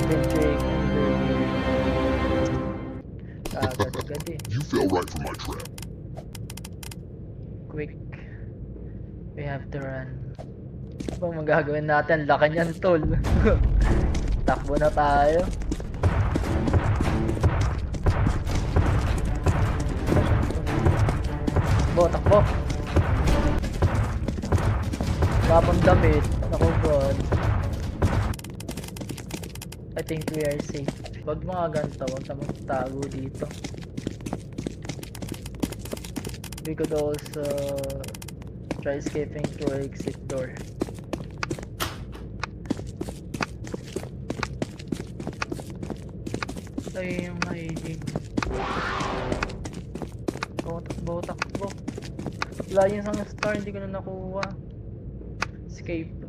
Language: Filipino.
Adventuring under here. Agad-agad eh. You fell right for my trap. Quick. We have to run. Ano bang magagawin natin? Laki niyan, tol. Takbo na tayo. Takbo. Tapon damit. Naku, God. I think we are safe. Wag mga ganito, wag na magtago dito. We could also try escaping through exit door. Ay, yung ID. Takbo. Wala yung isang star, hindi ko na nakuha. Escape.